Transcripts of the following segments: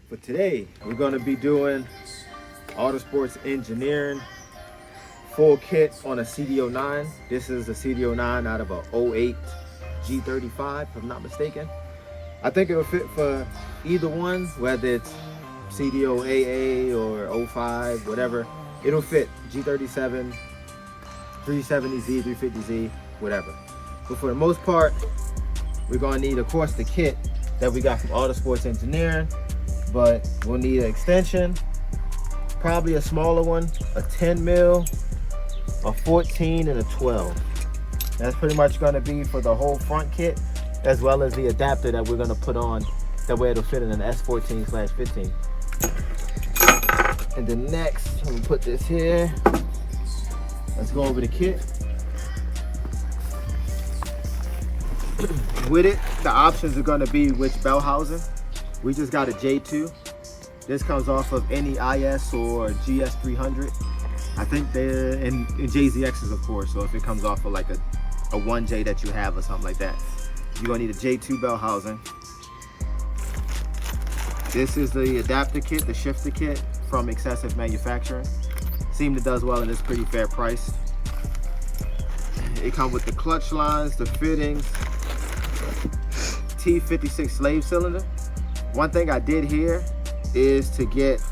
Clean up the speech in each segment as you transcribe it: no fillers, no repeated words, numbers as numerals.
For today, we're going to be doing Autosports Engineering full kit on a cd009. This is a cd009 out of a '08 G35, if I'm not mistaken. I think it'll fit for either one, whether it's cd0AA or '05, whatever. It'll fit G37, 370Z, 350Z, whatever. But for the most part, we're going to need, of course, the kit that we got from Autosports Engineering. But we'll need an extension, probably a smaller one, a 10 mil, a 14, and a 12. That's pretty much going to be for the whole front kit, as well as the adapter that we're going to put on. That way it'll fit in an S14/15. And then next, I'm going to put this here. Let's go over the kit. With it, the options are going to be which bell housing. We just got a J2. This comes off of any IS or GS300. I think they're in JZXs, of course. So if it comes off of like a 1J that you have or something like that, you're gonna need a J2 bell housing. This is the adapter kit, the shifter kit from Excessive Manufacturing. Seems it does well and it's pretty fair price. It comes with the clutch lines, the fittings, T56 slave cylinder. One thing I did here is to get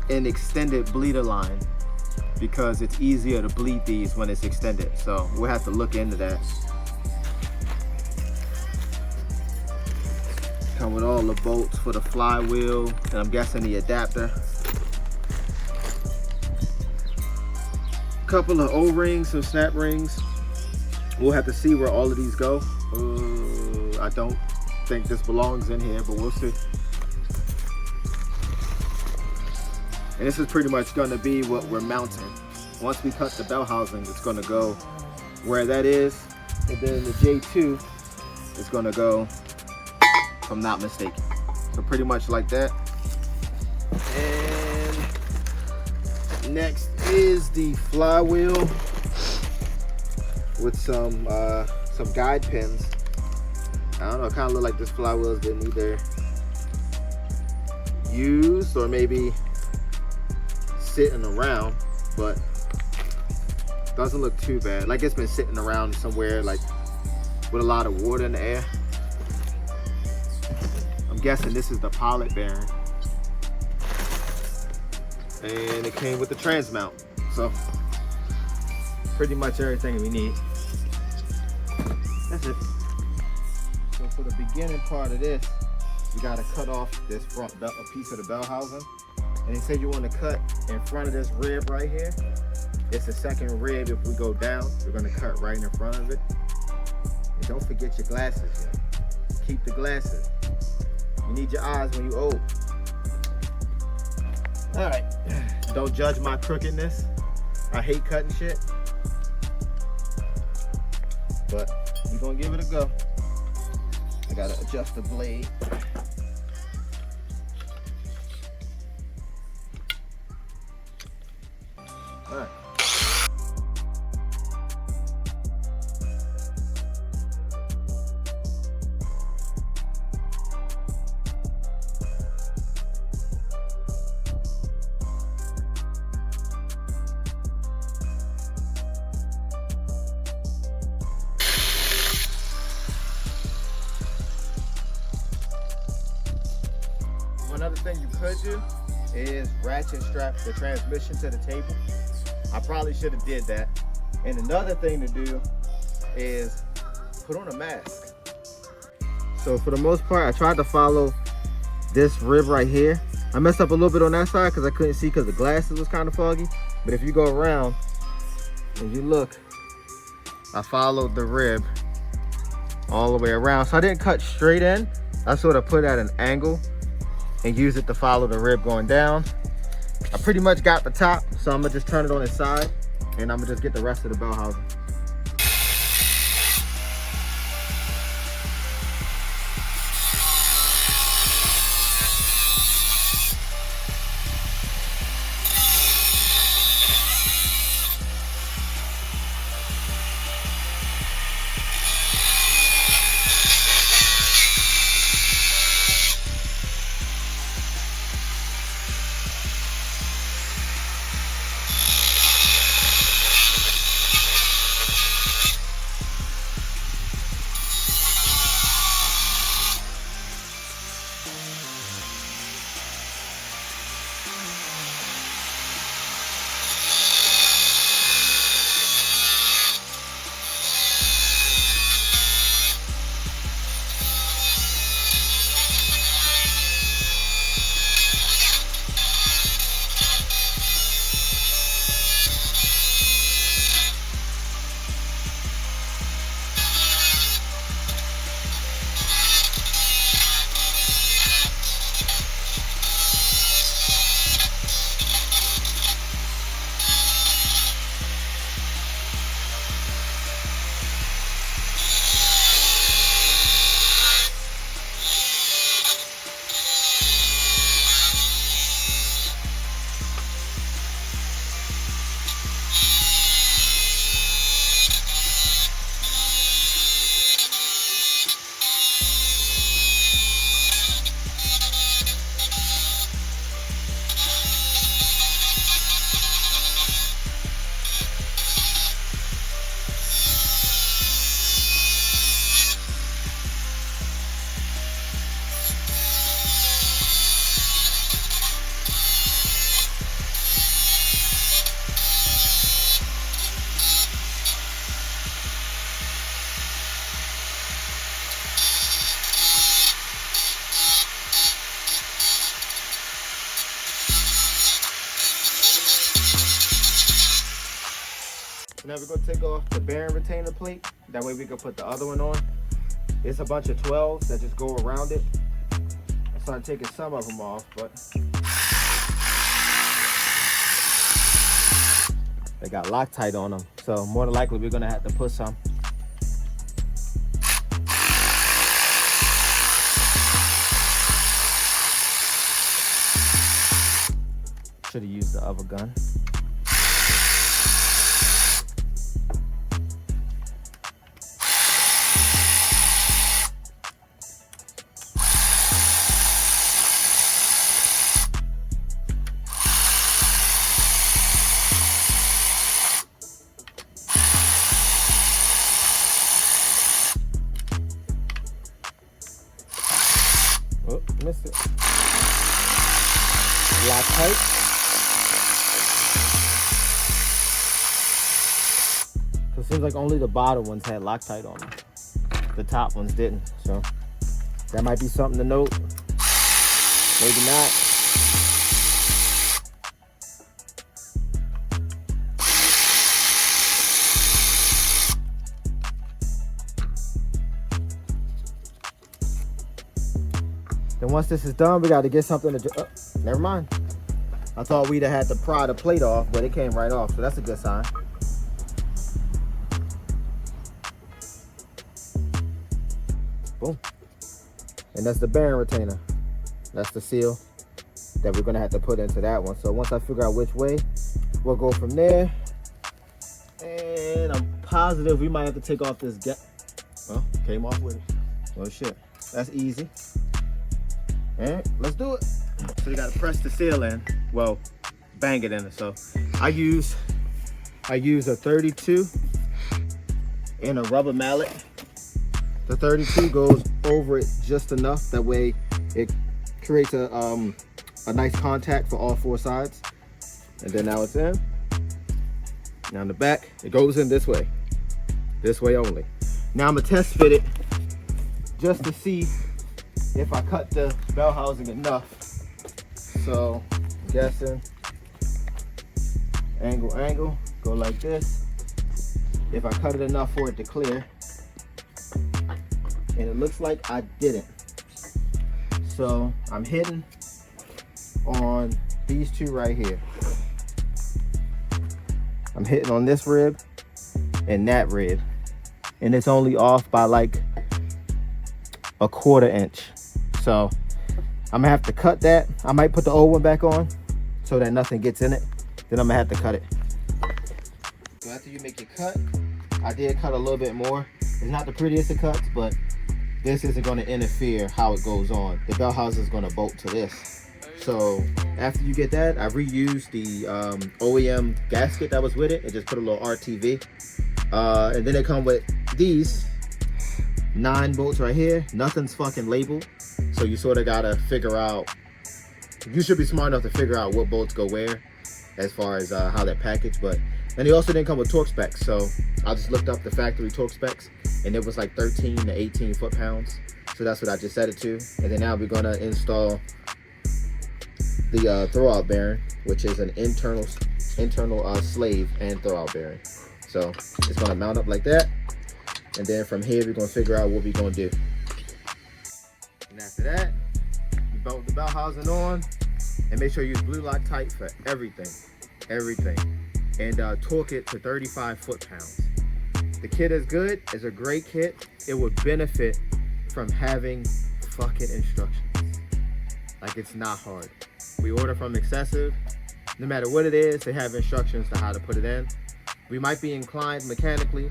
an extended bleeder line because it's easier to bleed these when it's extended. So we'll have to look into that. Come with all the bolts for the flywheel, and I'm guessing the adapter. Couple of O-rings, some snap rings. We'll have to see where all of these go. I don't think this belongs in here, but we'll see. And this is pretty much going to be what we're mounting. Once we cut the bell housing, it's going to go where that is. And then the J2 is going to go, if I'm not mistaken. So pretty much like that. And next is the flywheel with some guide pins. I don't know, it kind of look like this flywheel has been either used or maybe sitting around, but doesn't look too bad. Like it's been sitting around somewhere like with a lot of water in the air. I'm guessing this is the pilot bearing. And it came with the trans mount. So pretty much everything we need. That's it. So for the beginning part of this, we gotta cut off this front belt, a piece of the bell housing. And they said you want to cut in front of this rib right here. It's the second rib. If we go down, we're going to cut right in front of it. And don't forget your glasses. Keep the glasses. You need your eyes when you're old. All right. Don't judge my crookedness. I hate cutting shit. But we're going to give it a go. I got to adjust the blade. All right. One other thing you could do is ratchet strap the transmission to the table. I probably should have did that. And another thing to do is put on a mask. So for the most part, I tried to follow this rib right here. I messed up a little bit on that side because I couldn't see because the glasses was kind of foggy. But if you go around and you look, I followed the rib all the way around. So I didn't cut straight in. I sort of put at an angle and use it to follow the rib going down. I pretty much got the top, so I'm gonna just turn it on its side and I'm gonna just get the rest of the bell housing. Now we're gonna take off the bearing retainer plate. That way we can put the other one on. It's a bunch of 12s that just go around it. I started taking some of them off, but they got Loctite on them. So more than likely we're gonna have to put some. Should have used the other gun. Oh, missed it. Loctite. So it seems like only the bottom ones had Loctite on them. The top ones didn't. So that might be something to note. Maybe not. Then once this is done, we got to get something to never mind. I thought we'd have had to pry the plate off, but it came right off, so that's a good sign. Boom. And that's the bearing retainer. That's the seal that we're gonna have to put into that one. So once I figure out which way, we'll go from there. And I'm positive we might have to take off this gap. Well, came off with it. Oh shit, that's easy. All right, let's do it. So you gotta press the seal in. Well, bang it in. So I use a 32 and a rubber mallet. The 32 goes over it just enough. That way it creates a nice contact for all four sides. And then now it's in. Now in the back, it goes in this way only. Now I'm gonna test fit it just to see if I cut the bell housing enough. So I'm guessing angle, go like this. If I cut it enough for it to clear, and it looks like I didn't. So I'm hitting on these two right here. I'm hitting on this rib and that rib, and it's only off by like a 1/4 inch. So I'm gonna have to cut that. I might put the old one back on so that nothing gets in it. Then I'm gonna have to cut it. So after you make your cut, I did cut a little bit more. It's not the prettiest of cuts, but this isn't gonna interfere how it goes on. The bell housing is gonna bolt to this. So after you get that, I reused the OEM gasket that was with it and just put a little RTV. And then they come with these 9 bolts right here. Nothing's fucking labeled. So you sort of gotta figure out, you should be smart enough to figure out what bolts go where as far as how they're packaged. But and they also didn't come with torque specs. So I just looked up the factory torque specs and it was like 13 to 18 foot-pounds. So that's what I just set it to. And then now we're gonna install the throwout bearing, which is an internal slave and throwout bearing. So it's gonna mount up like that. And then from here, we're gonna figure out what we're gonna do. And after that, you bolt the bell housing on and make sure you use blue Loctite for everything. And torque it to 35 foot-pounds. The kit is good, it's a great kit. It would benefit from having fucking instructions. Like, it's not hard. We order from Excessive. No matter what it is, they have instructions to how to put it in. We might be inclined mechanically,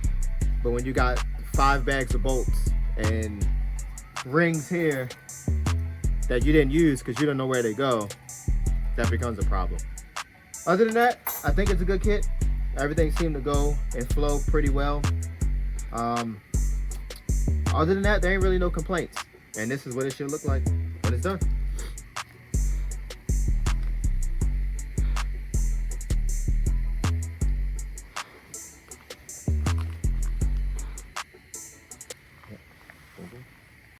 but when you got 5 bags of bolts and rings here that you didn't use because you don't know where they go, that becomes a problem. Other than that, I think it's a good kit. Everything seemed to go and flow pretty well. Other than that, there ain't really no complaints. And this is what it should look like when it's done.